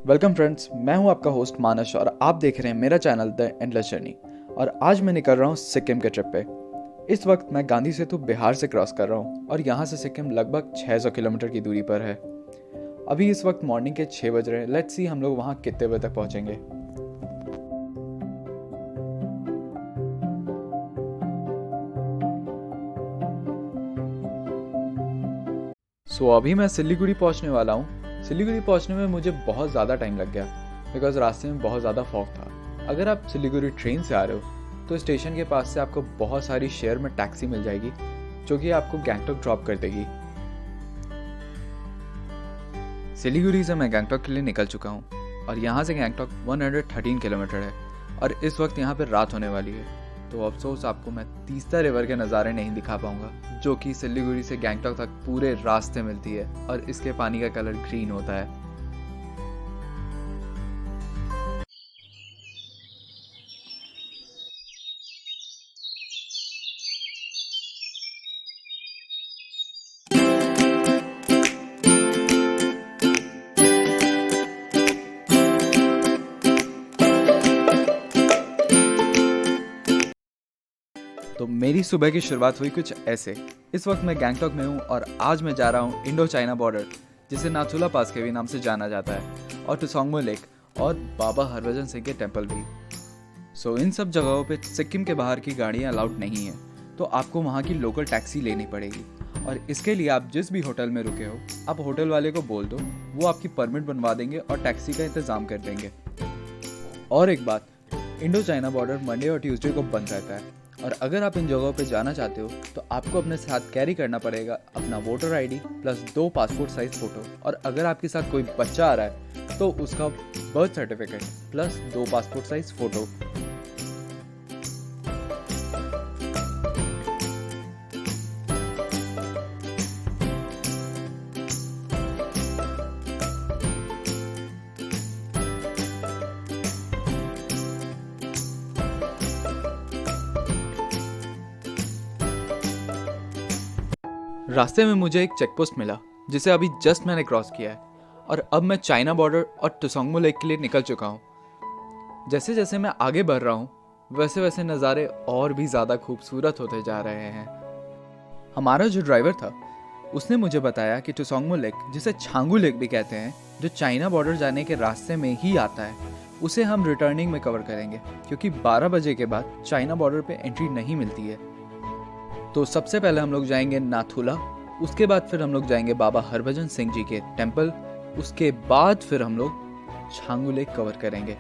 Welcome friends, मैं हूं आपका होस्ट मानस और आप देख रहे हैं मेरा चैनल द एंडलेस जर्नी। और आज मैं निकल रहा हूं सिक्किम के ट्रिप पे। इस वक्त मैं गांधी सेतु बिहार से क्रॉस कर रहा हूं और यहां से सिक्किम लगभग 600 किलोमीटर की दूरी पर है। अभी इस वक्त मॉर्निंग के 6 बज रहे हैं। लेट्स सी हम लोग वहां कितने बजे तक पहुंचेंगे। अभी मैं सिलीगुड़ी पहुंचने वाला हूं। सिलीगुड़ी पहुंचने में मुझे बहुत ज़्यादा टाइम लग गया बिकॉज रास्ते में बहुत ज़्यादा फॉग था। अगर आप सिलीगुड़ी ट्रेन से आ रहे हो तो स्टेशन के पास से आपको बहुत सारी शेयर में टैक्सी मिल जाएगी जो कि आपको गैंगटॉक ड्रॉप कर देगी। सिलीगुड़ी से मैं गैंगटॉक के लिए निकल चुका हूँ और यहाँ से गैंगटॉक 113 किलोमीटर है और इस वक्त यहाँ पर रात होने वाली है। तो अफसोस आपको मैं तीस्ता रिवर के नज़ारे नहीं दिखा पाऊंगा जो कि सिलीगुड़ी से गैंगटॉक तक पूरे रास्ते मिलती है और इसके पानी का कलर ग्रीन होता है। तो मेरी सुबह की शुरुआत हुई कुछ ऐसे। इस वक्त मैं गैंगटॉक में हूँ और आज मैं जा रहा हूँ इंडो चाइना बॉर्डर, जिसे नाथुला पास के भी नाम से जाना जाता है, और टुसोंगमो लेक और बाबा हरभजन सिंह के टेंपल भी। इन सब जगहों पे सिक्किम के बाहर की गाड़ियाँ अलाउड नहीं है, तो आपको वहाँ की लोकल टैक्सी लेनी पड़ेगी। और इसके लिए आप जिस भी होटल में रुके हो, आप होटल वाले को बोल दो, वो आपकी परमिट बनवा देंगे और टैक्सी का इंतज़ाम कर देंगे। और एक बात, इंडो चाइना बॉर्डर मंडे और ट्यूसडे को बंद रहता है और अगर आप इन जगहों पे जाना चाहते हो तो आपको अपने साथ कैरी करना पड़ेगा अपना voter ID plus 2 passport size photo, और अगर आपके साथ कोई बच्चा आ रहा है तो उसका birth certificate plus 2 passport size photo. रास्ते में मुझे एक चेक पोस्ट मिला जिसे अभी जस्ट मैंने क्रॉस किया है और अब मैं चाइना बॉर्डर और टुसोंगमो लेक के लिए निकल चुका हूँ। जैसे जैसे मैं आगे बढ़ रहा हूँ वैसे वैसे नज़ारे और भी ज़्यादा खूबसूरत होते जा रहे हैं। हमारा जो ड्राइवर था उसने मुझे बताया कि टुसोंगमो लेक, जिसे छांगू लेक भी कहते हैं, जो चाइना बॉर्डर जाने के रास्ते में ही आता है, उसे हम रिटर्निंग में कवर करेंगे क्योंकि 12 बजे के बाद चाइना बॉर्डर पे एंट्री नहीं मिलती है। तो सबसे पहले हम लोग जाएंगे नाथुला, उसके बाद फिर हम लोग जाएंगे बाबा हरभजन सिंह जी के टेंपल, उसके बाद फिर हम लोग छांगू लेक कवर करेंगे।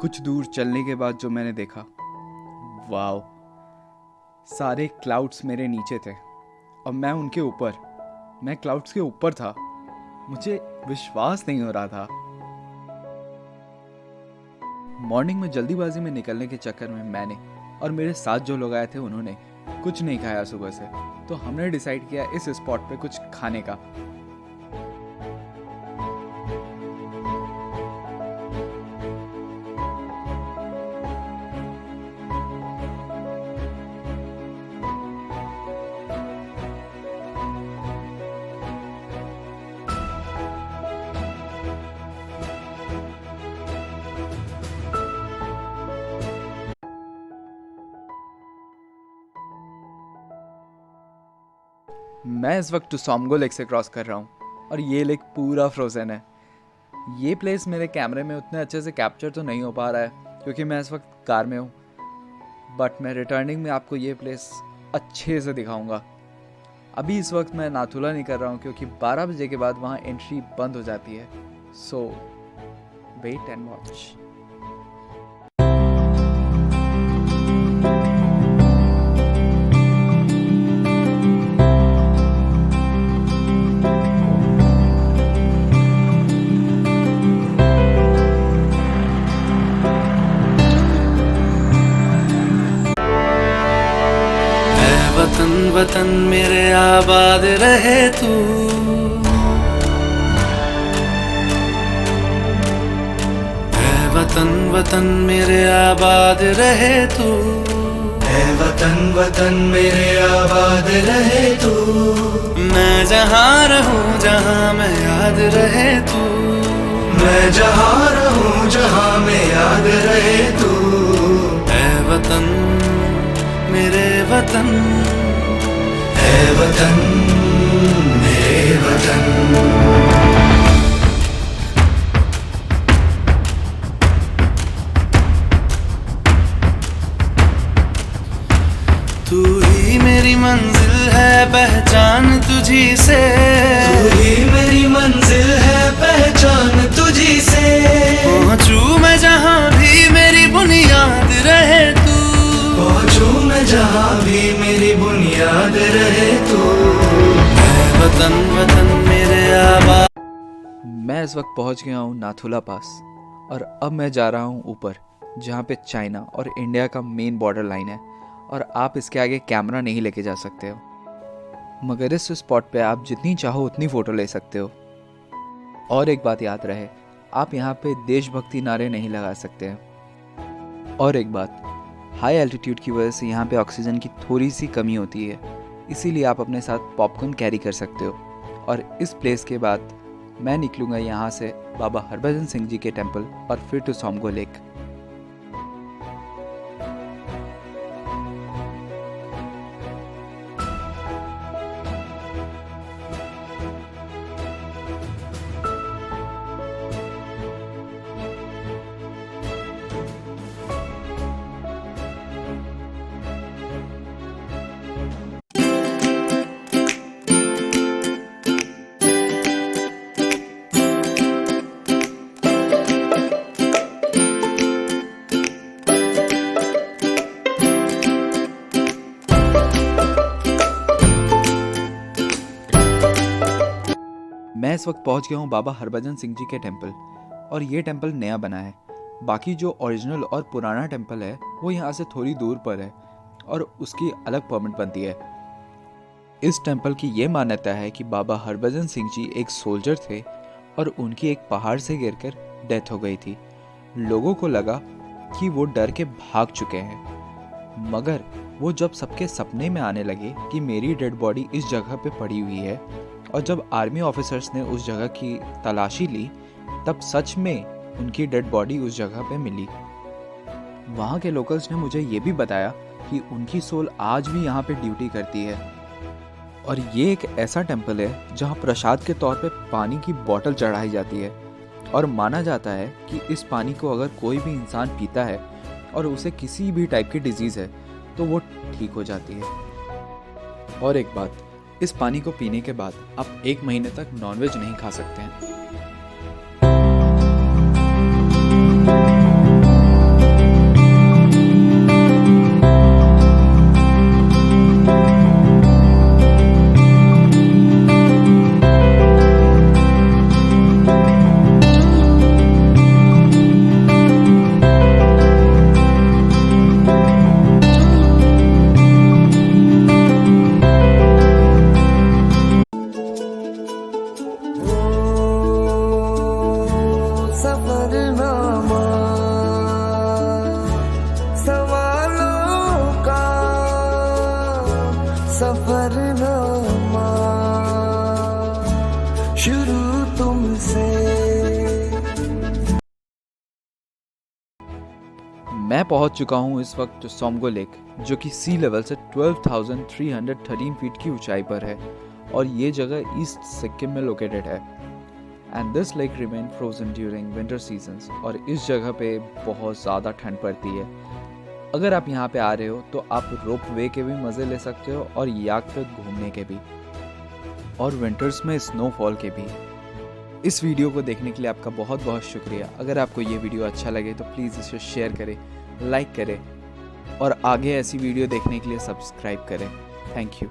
कुछ दूर चलने के बाद जो मैंने देखा, वाओ, सारे क्लाउड्स मेरे नीचे थे और मैं उनके ऊपर, मैं क्लाउड्स के ऊपर था। मुझे विश्वास नहीं हो रहा था। मॉर्निंग में जल्दीबाजी में निकलने के चक्कर में मैंने और मेरे साथ जो लोग आए थे उन्होंने कुछ नहीं खाया सुबह से, तो हमने डिसाइड किया इस स्पॉट पे कुछ खाने का। मैं इस वक्त टुसोंगमो लेक से क्रॉस कर रहा हूँ और ये लेक पूरा फ्रोज़न है। ये प्लेस मेरे कैमरे में उतने अच्छे से कैप्चर तो नहीं हो पा रहा है क्योंकि मैं इस वक्त कार में हूँ, बट मैं रिटर्निंग में आपको ये प्लेस अच्छे से दिखाऊंगा। अभी इस वक्त मैं नाथुला नहीं कर रहा हूँ क्योंकि 12 बजे के बाद वहाँ एंट्री बंद हो जाती है। सो वेट एंड वॉच। वतन मेरे आबाद रहे तू। ऐ वतन वतन मेरे आबाद रहे तू। ऐ वतन वतन मेरे आबाद रहे तू। मैं जहाँ रहूं जहाँ मैं याद रहे तू। मैं जहाँ रहूं जहाँ मैं याद रहे तू। ऐ वतन मेरे वतन। ऐ वतन मेरे वतन। तू ही मेरी मंजिल है पहचान तुझी से। तू ही मेरी मंजिल है पहचान तुझी से। पहुँचूं मैं जहाँ भी मेरी बुनियाद रहे तू। पहुँचूं मैं जहाँ भी मेरी बुनियाद रहे तू। ऐ वतन वतन मेरे आबाद। मैं इस वक्त पहुंच गया हूँ नाथुला पास और अब मैं जा रहा हूँ ऊपर जहाँ पे चाइना और इंडिया का मेन बॉर्डर लाइन है और आप इसके आगे कैमरा नहीं लेके जा सकते हो, मगर इस स्पॉट पे आप जितनी चाहो उतनी फ़ोटो ले सकते हो। और एक बात याद रहे, आप यहाँ पे देशभक्ति नारे नहीं लगा सकते हैं। और एक बात, हाई एल्टीट्यूड की वजह से यहाँ पे ऑक्सीजन की थोड़ी सी कमी होती है, इसीलिए आप अपने साथ पॉपकॉर्न कैरी कर सकते हो। और इस प्लेस के बाद मैं निकलूँगा यहाँ से बाबा हरभजन सिंह जी के टेम्पल और फिर टू सोमगो लेक। मैं इस वक्त पहुंच गया हूं बाबा हरभजन सिंह जी के टेम्पल और ये टेम्पल नया बना है। बाकी जो ओरिजिनल और पुराना टेम्पल है वो यहाँ से थोड़ी दूर पर है और उसकी अलग परमिट बनती है। इस टेम्पल की ये मान्यता है कि बाबा हरभजन सिंह जी एक सोल्जर थे और उनकी एक पहाड़ से गिरकर डेथ हो गई थी। लोगों को लगा कि वो डर के भाग चुके हैं, मगर वो जब सबके सपने में आने लगे कि मेरी डेड बॉडी इस जगह पे पड़ी हुई है, और जब आर्मी ऑफिसर्स ने उस जगह की तलाशी ली तब सच में उनकी डेड बॉडी उस जगह पे मिली। वहाँ के लोकल्स ने मुझे ये भी बताया कि उनकी सोल आज भी यहाँ पे ड्यूटी करती है। और ये एक ऐसा टेम्पल है जहाँ प्रसाद के तौर पे पानी की बोतल चढ़ाई जाती है और माना जाता है कि इस पानी को अगर कोई भी इंसान पीता है और उसे किसी भी टाइप की डिजीज़ है तो वो ठीक हो जाती है। और एक बात, इस पानी को पीने के बाद आप 1 महीने तक नॉनवेज नहीं खा सकते हैं। सफरनामा शुरू तुमसे। मैं पहुंच चुका हूं इस वक्त सोमगो लेक, जो कि सी लेवल से 12,313 फीट की ऊंचाई पर है और ये जगह ईस्ट सिक्किम में लोकेटेड है। And this lake remain frozen during winter seasons और इस जगह पे बहुत ज़्यादा ठंड पड़ती है। अगर आप यहाँ पे आ रहे हो तो आप रोप वे के भी मज़े ले सकते हो और याक पे घूमने के भी, और विंटर्स में स्नोफॉल के भी। इस वीडियो को देखने के लिए आपका बहुत बहुत शुक्रिया। अगर आपको ये वीडियो अच्छा लगे तो प्लीज़ इसे शेयर करें, लाइक करें और आगे ऐसी वीडियो देखने के लिए सब्सक्राइब करें। Thank you.